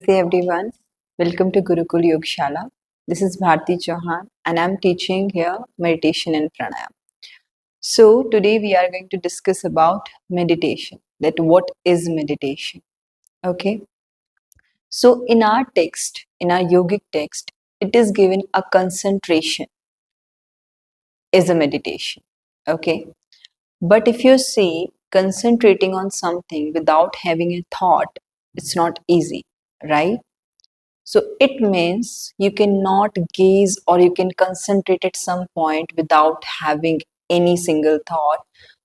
Hey everyone, welcome to Gurukul Yogashala. This is Bharti Chauhan and I'm teaching here meditation and pranayama. So today we are going to discuss about meditation. That what is meditation? Okay. So in our text, in our yogic text, it is given a concentration is a meditation. Okay. But if you see concentrating on something without having a thought, it's not easy, right? So it means you cannot gaze or you can concentrate at some point without having any single thought.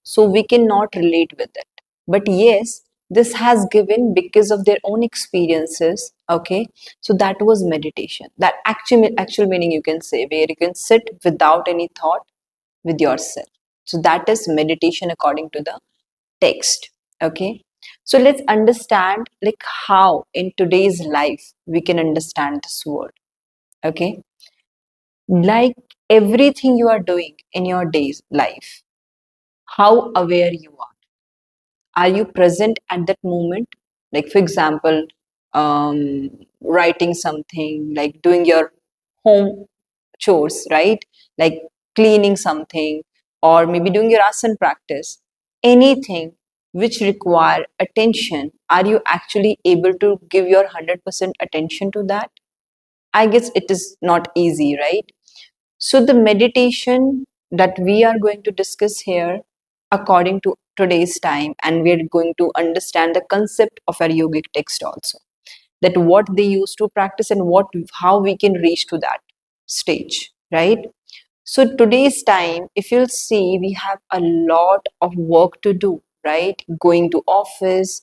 So we cannot relate with it. But yes, this has given because of their own experiences. Okay. So that was meditation. That actual meaning you can say where you can sit without any thought with yourself. So that is meditation according to the text. Okay, so let's understand like how in today's life we can understand this word. Okay, like everything you are doing in your day's life, how aware you are you present at that moment? Like for example, writing something, like doing your home chores, right? Like cleaning something, or maybe doing your asana practice, anything which require attention, are you actually able to give your 100% attention to that? I guess it is not easy, right? So the meditation that we are going to discuss here according to today's time, and we're going to understand the concept of our yogic text also, that what they used to practice and what how we can reach to that stage, right? So today's time, if you'll see, we have a lot of work to do, right? Going to office,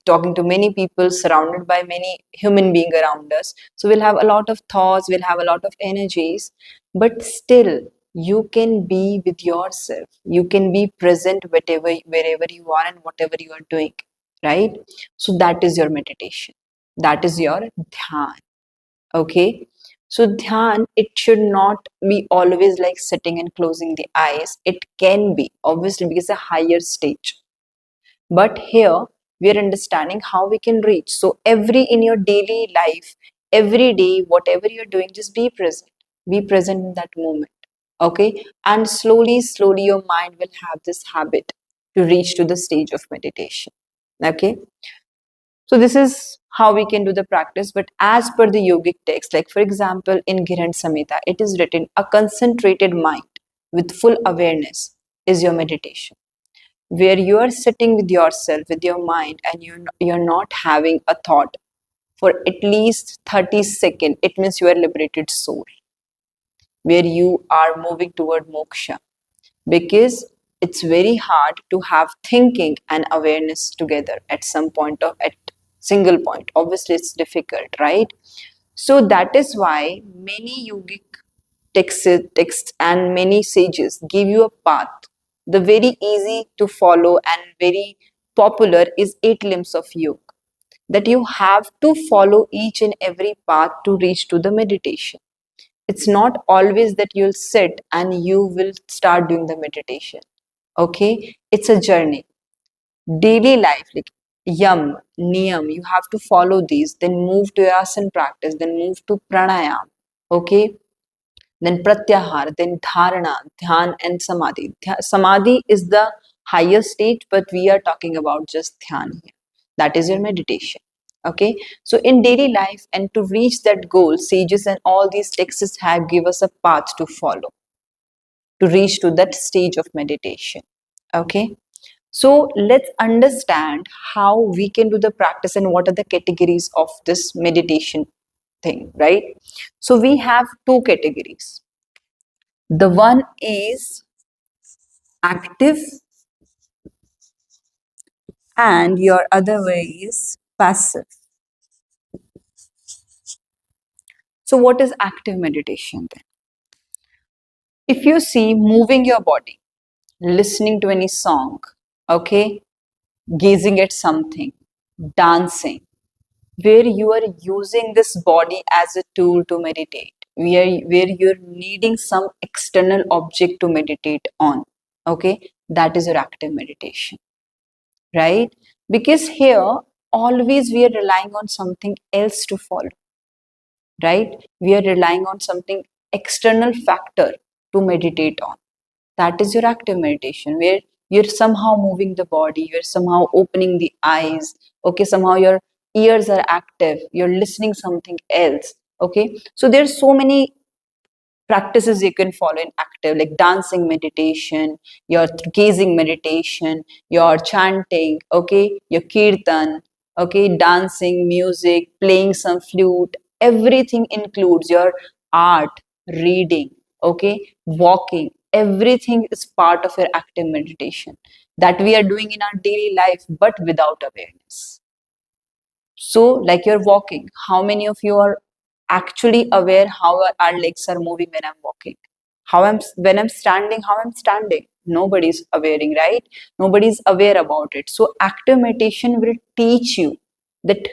talking to many people, surrounded by many human beings around us. So we'll have a lot of thoughts, we'll have a lot of energies, but still you can be with yourself. You can be present wherever you are and whatever you are doing, right? So that is your meditation. That is your dhyan. Okay. So dhyan, it should not be always like sitting and closing the eyes. It can be obviously because a higher stage. But here we are understanding how we can reach. So every in your daily life, every day, whatever you're doing, just be present. Be present in that moment. Okay. And slowly, your mind will have this habit to reach to the stage of meditation. Okay. So this is how we can do the practice. But as per the yogic text, like for example, in Girand Samhita, it is written, a concentrated mind with full awareness is your meditation. Where you are sitting with yourself, with your mind, and you're not having a thought for at least 30 seconds, it means you are liberated soul, where you are moving toward moksha. Because it's very hard to have thinking and awareness together at some point of at single point. Obviously it's difficult, right? So that is why many yogic texts and many sages give you a path. The very easy to follow and very popular is 8 limbs of yoga, that you have to follow each and every path to reach to the meditation. It's not always that you'll sit and you will start doing the meditation. Okay, it's a journey. Daily life, like yam, niyam, you have to follow these, then move to asana practice, then move to pranayama. Okay, then pratyahar, then dharana, dhyan, and samadhi. Samadhi is the higher stage, but we are talking about just dhyan here. That is your meditation. Okay, so in daily life and to reach that goal, sages and all these texts have give us a path to follow to reach to that stage of meditation. Okay, so let's understand how we can do the practice and what are the categories of this meditation thing, right? So we have two categories. The one is active and your other way is passive. So what is active meditation then? If you see moving your body, listening to any song, okay, gazing at something, dancing, where you are using this body as a tool to meditate, where you're needing some external object to meditate on, okay, that is your active meditation, right? Because here always we are relying on something else to follow, right? We are relying on something external factor to meditate on. That is your active meditation, where you're somehow moving the body, you're somehow opening the eyes, okay, somehow your ears are active, you're listening something else, okay. So there's so many practices you can follow in active, like dancing meditation, your gazing meditation, your chanting, okay, your kirtan, okay, dancing, music, playing some flute, everything includes your art, reading, okay, walking, everything is part of your active meditation that we are doing in our daily life but without awareness. So, like you're walking, how many of you are actually aware how our legs are moving when I'm walking? How I'm when I'm standing, how I'm standing? Nobody's awareing, right? Nobody's aware about it. So, active meditation will teach you that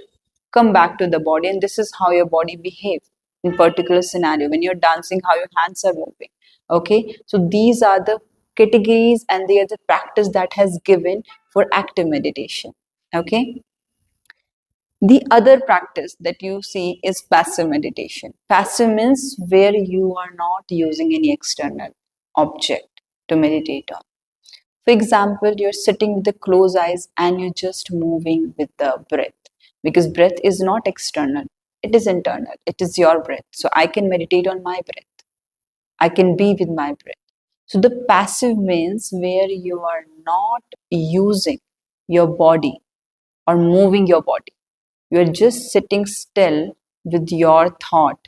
come back to the body, and this is how your body behaves in particular scenario. When you're dancing, how your hands are moving. Okay, so these are the categories and they are the practice that has given for active meditation. Okay. The other practice that you see is passive meditation. Passive means where you are not using any external object to meditate on. For example, you're sitting with the closed eyes and you're just moving with the breath, because breath is not external, it is internal, it is your breath. So I can meditate on my breath, I can be with my breath. So the passive means where you are not using your body or moving your body, you're just sitting still with your thought,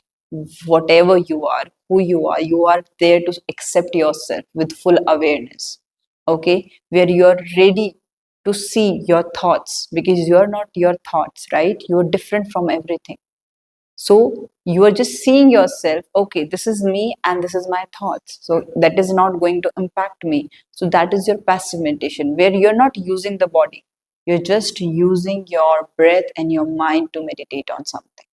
whatever you are, who you are there to accept yourself with full awareness. Okay, where you're ready to see your thoughts, because you're not your thoughts, right? You're different from everything. So you are just seeing yourself, okay, this is me and this is my thoughts. So that is not going to impact me. So that is your passive meditation, where you're not using the body. You're just using your breath and your mind to meditate on something,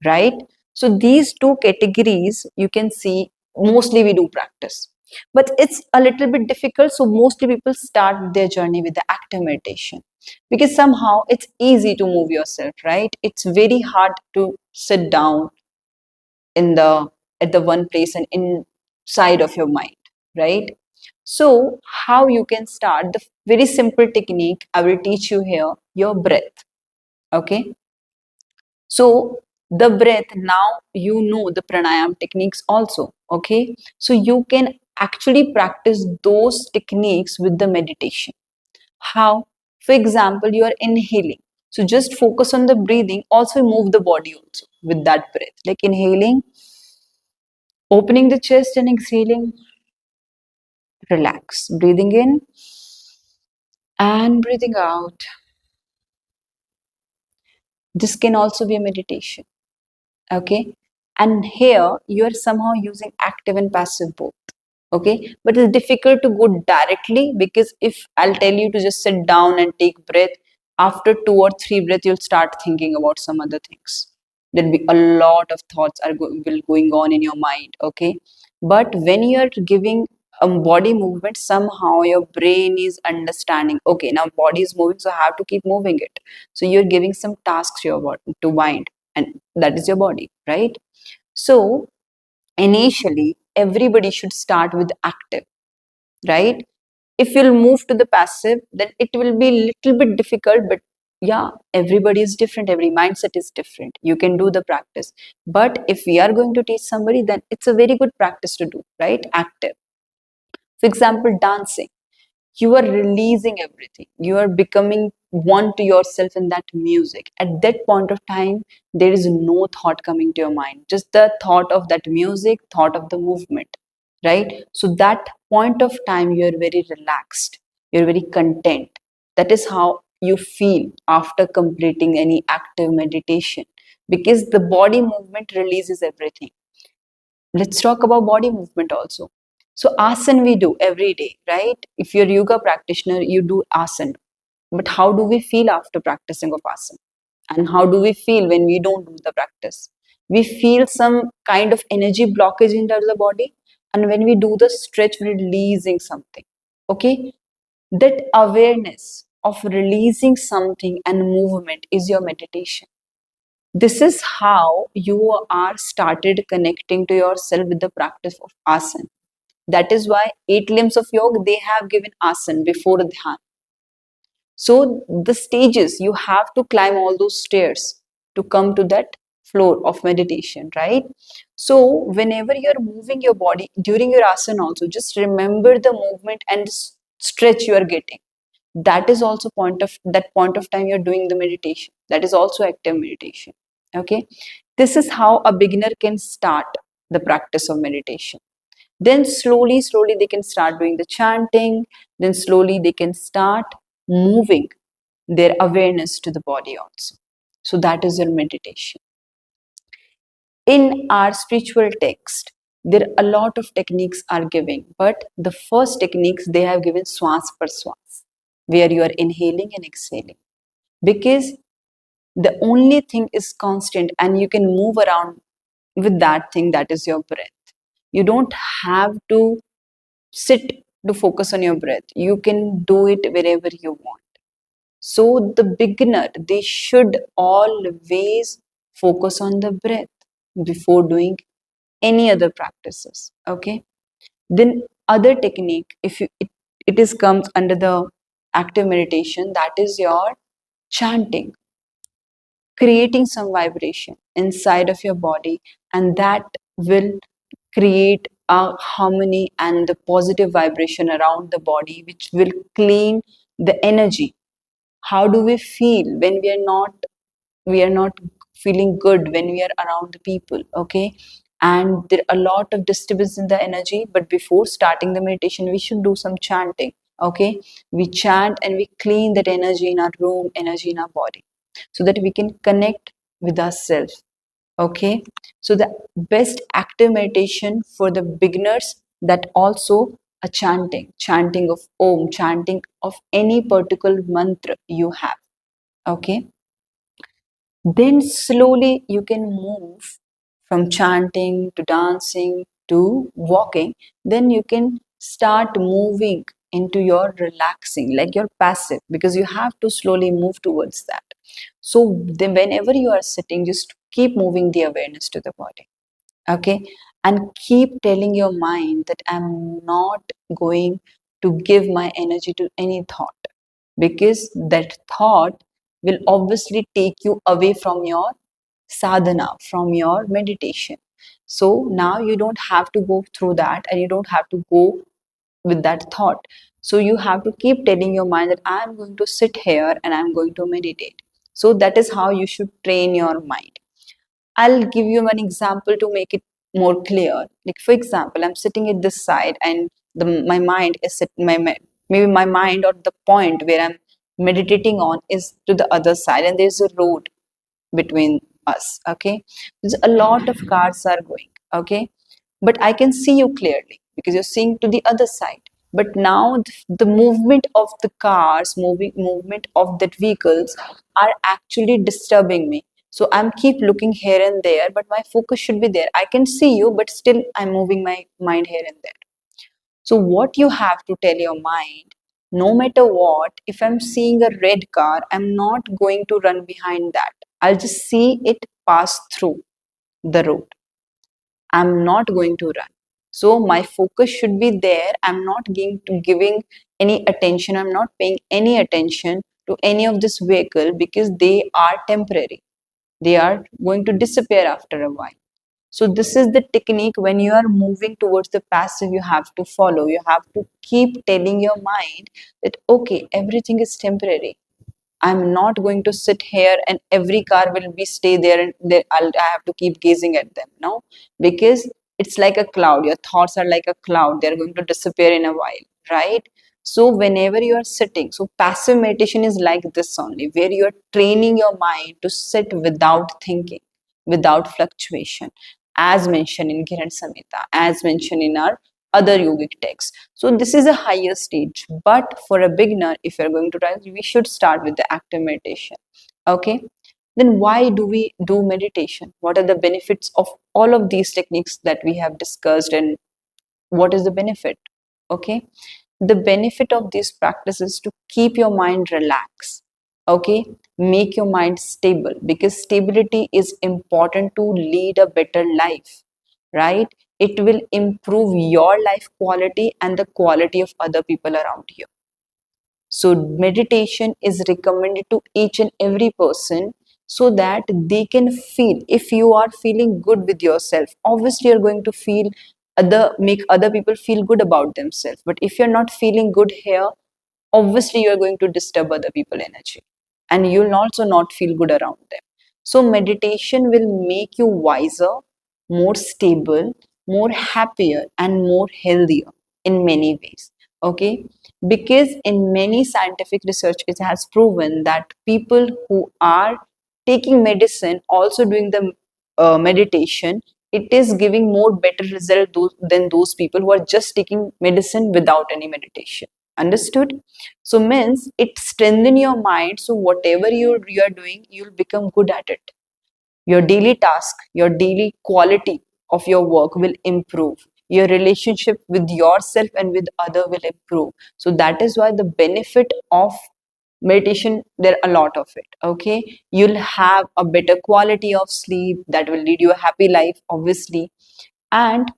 right? So these two categories you can see mostly we do practice. But it's a little bit difficult. So mostly people start their journey with the active meditation, because somehow it's easy to move yourself, right? It's very hard to sit down in the at the one place and inside of your mind, right? So how you can start, the very simple technique I will teach you here, your breath. Okay, so the breath, now you know the pranayam techniques also. Okay, so you can actually practice those techniques with the meditation. How? For example, you are inhaling. So just focus on the breathing, also move the body also with that breath. Like inhaling, opening the chest and exhaling, relax. Breathing in and breathing out. This can also be a meditation. Okay. And here you are somehow using active and passive both. Okay. But it's difficult to go directly, because if I'll tell you to just sit down and take breath, after two or three breaths, you'll start thinking about some other things. There'll be a lot of thoughts will going on in your mind. Okay. But when you're giving a body movement, somehow your brain is understanding, okay, now body is moving, so I have to keep moving it. So you're giving some tasks to your body, to mind, and that is your body, right? So initially, everybody should start with active, right? If you'll move to the passive, then it will be a little bit difficult, but yeah, everybody is different, every mindset is different. You can do the practice. But if we are going to teach somebody, then it's a very good practice to do, right? Active. For example, dancing, you are releasing everything, you are becoming one to yourself in that music. At that point of time, there is no thought coming to your mind, just the thought of that music, thought of the movement, right? So that point of time you are very relaxed, you're very content. That is how you feel after completing any active meditation, because the body movement releases everything. Let's talk about body movement also. So asana we do every day, right? If you're a yoga practitioner, you do asana. But how do we feel after practicing of asana? And how do we feel when we don't do the practice? We feel some kind of energy blockage into the body. And when we do the stretch, we're releasing something. Okay? That awareness of releasing something and movement is your meditation. This is how you are started connecting to yourself with the practice of asana. That is why 8 limbs of yoga, they have given asana before dhyan. So the stages, you have to climb all those stairs to come to that floor of meditation, right? So whenever you're moving your body during your asana also, just remember the movement and stretch you are getting. That is also point of time you're doing the meditation. That is also active meditation. Okay. This is how a beginner can start the practice of meditation. Then slowly they can start doing the chanting. Then slowly they can start moving their awareness to the body also. So that is your meditation. In our spiritual text, there are a lot of techniques are giving, but the first techniques they have given swans per swans, where you are inhaling and exhaling. Because the only thing is constant and you can move around with that thing, that is your breath. You don't have to sit to focus on your breath. You can do it wherever you want. So the beginner, they should always focus on the breath before doing any other practices. Okay. Then other technique, if you it is comes under the active meditation, that is your chanting, creating some vibration inside of your body, and that will create a harmony and the positive vibration around the body, which will clean the energy. How do we feel when we are not feeling good when we are around the people? Okay. And there are a lot of disturbance in the energy, but before starting the meditation we should do some chanting. Okay. We chant and we clean that energy in our room, energy in our body, so that we can connect with ourselves. Okay. So the best active meditation for the beginners, that also a chanting of om, chanting of any particular mantra you have. Okay. Then slowly you can move from chanting to dancing to walking. Then you can start moving into your relaxing, like your passive, because you have to slowly move towards that. So then whenever you are sitting, just keep moving the awareness to the body. Okay. And keep telling your mind that I'm not going to give my energy to any thought, because that thought will obviously take you away from your sadhana, from your meditation. So now you don't have to go through that and you don't have to go with that thought. So you have to keep telling your mind that I'm going to sit here and I'm going to meditate. So that is how you should train your mind. I'll give you one example to make it more clear. Like for example, I'm sitting at this side and my mind is maybe my mind or the point where I'm meditating on is to the other side, and there's a road between us. Okay, there's a lot of cars are going. Okay, but I can see you clearly because you're seeing to the other side. But now the movement of the cars, movement of that vehicles are actually disturbing me. So I'm keep looking here and there, but my focus should be there. I can see you, but still I'm moving my mind here and there. So what you have to tell your mind, no matter what, if I'm seeing a red car, I'm not going to run behind that. I'll just see it pass through the road. I'm not going to run. So my focus should be there. I'm not giving any attention. I'm not paying any attention to any of this vehicle because they are temporary. They are going to disappear after a while. So this is the technique. When you are moving towards the passive, you have to follow. You have to keep telling your mind that, okay, everything is temporary. I'm not going to sit here and every car will be stay there and there I have to keep gazing at them. No, because it's like a cloud. Your thoughts are like a cloud. They're going to disappear in a while, right? So whenever you are sitting, so passive meditation is like this only, where you are training your mind to sit without thinking, without fluctuation, as mentioned in Kiran Samhita, as mentioned in our other yogic texts. So this is a higher stage, but for a beginner, if you're going to try, we should start with the active meditation. Okay. Then why do we do meditation? What are the benefits of all of these techniques that we have discussed, and what is the benefit? Okay. the benefit of these practices to keep your mind relaxed, okay, make your mind stable, because stability is important to lead a better life, right? It will improve your life quality and the quality of other people around you. So meditation is recommended to each and every person so that they can feel, if you are feeling good with yourself, obviously you're going to feel make other people feel good about themselves. But if you're not feeling good here, obviously you're going to disturb other people energy, and you'll also not feel good around them. So meditation will make you wiser, more stable, more happier, and more healthier in many ways, okay? Because in many scientific research it has proven that people who are taking medicine also doing the meditation, it is giving more better result than those people who are just taking medicine without any meditation. Understood? So means it strengthen your mind, so whatever you are doing, you'll become good at it. Your daily task, your daily quality of your work will improve. Your relationship with yourself and with other will improve. So that is why the benefit of meditation, there are a lot of it, okay? You'll have a better quality of sleep that will lead you a happy life, obviously. And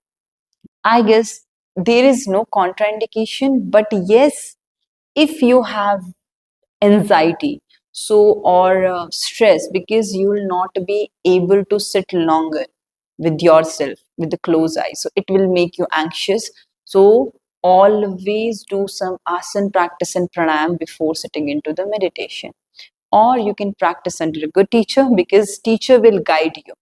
I guess there is no contraindication, but yes, if you have anxiety, so or stress, because you will not be able to sit longer with yourself with the closed eyes, so it will make you anxious. So always do some asana practice and pranayam before sitting into the meditation, or you can practice under a good teacher, because teacher will guide you.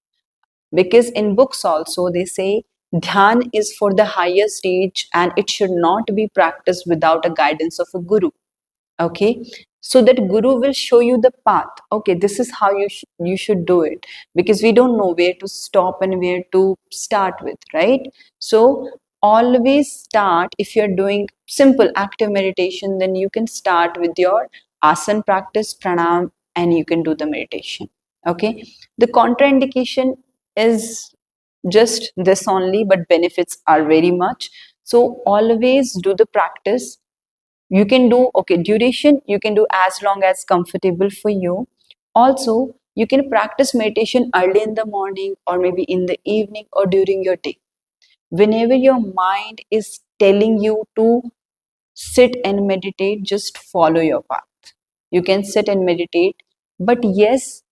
Because in books also they say dhyan is for the higher stage and it should not be practiced without a guidance of a guru, okay? So that guru will show you the path, okay, this is how you should do it, because we don't know where to stop and where to start with, right? So always start, if you're doing simple active meditation, then you can start with your asana practice, pranayam, and you can do the meditation, okay? The contraindication is just this only, but benefits are very much. So always do the practice. You can do, okay, duration you can do as long as comfortable for you. Also, you can practice meditation early in the morning or maybe in the evening or during your day, whenever your mind is telling you to sit and meditate, just follow your path. You can sit and meditate, but yes,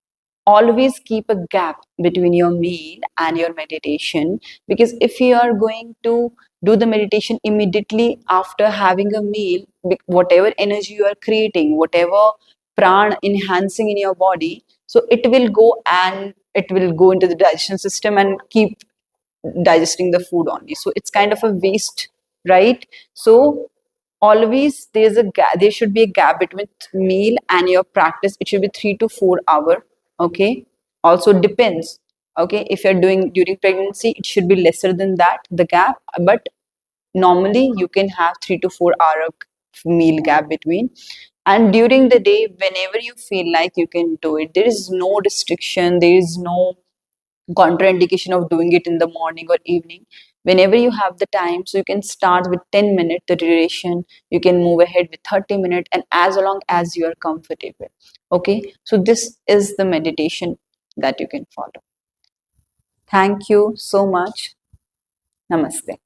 always keep a gap between your meal and your meditation, because if you are going to do the meditation immediately after having a meal, whatever energy you are creating, whatever pran enhancing in your body, so it will go and it will go into the digestion system and keep digesting the food only, so it's kind of a waste, right? So always there's a gap, there should be a gap between meal and your practice. It should be 3 to 4 hour, okay? Also depends, okay, if you're doing during pregnancy it should be lesser than that, the gap, but normally you can have 3 to 4 hour meal gap between. And during the day, whenever you feel like, you can do it. There is no restriction, there is no contraindication of doing it in the morning or evening. Whenever you have the time, so you can start with 10 minutes the duration, you can move ahead with 30 minutes, and as long as you are comfortable, okay? So this is the meditation that you can follow. Thank you so much. Namaste.